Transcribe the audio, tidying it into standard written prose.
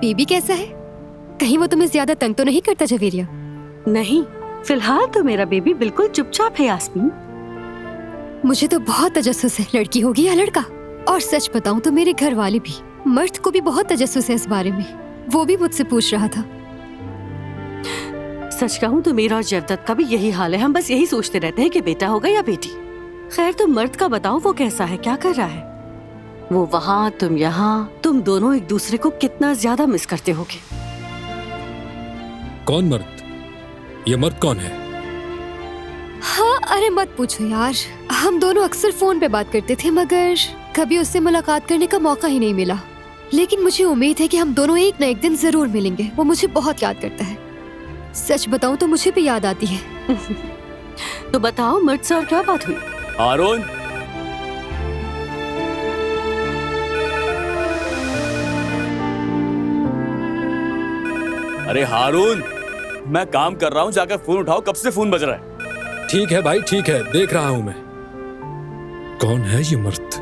Baby कैसा है? कहीं वो तुम्हें ज्यादा तंग तो नहीं करता जवेरिया? नहीं, फिलहाल तो मेरा बेबी बिल्कुल चुपचाप है यास्मीन। मुझे तो बहुत तजस्सुस है, लड़की होगी या लड़का। और सच बताऊं तो मेरे घर वाले भी, मर्द को भी बहुत तजस्सुस है इस बारे में। वो भी मुझसे पूछ रहा था। सच कहूँ तो मेरा और जयदत्त का भी यही हाल है। हम बस यही सोचते रहते हैं कि बेटा होगा या बेटी। खैर तुम मर्द का बताओ, वो कैसा है, क्या कर रहा है? वो वहाँ, तुम यहाँ, तुम दोनों एक दूसरे को कितना ज्यादा मिस करते होगे। कौन मर्द? ये मर्द कौन है? हाँ, अरे मत पूछो यार। हम दोनों अक्सर फोन पे बात करते थे, मगर कभी उससे मुलाकात करने का मौका ही नहीं मिला। लेकिन मुझे उम्मीद है कि हम दोनों एक न एक दिन जरूर मिलेंगे। वो मुझे बहुत याद करता है। सच बताऊं तो मुझे भी याद आती है। तो बताओ मर्द से और क्या बात हुई? हारून, अरे हारून, मैं काम कर रहा हूँ, जाकर फोन उठाओ। कब से फोन बज रहा है? ठीक है भाई, ठीक है, देख रहा हूं मैं। कौन है ये मर्द?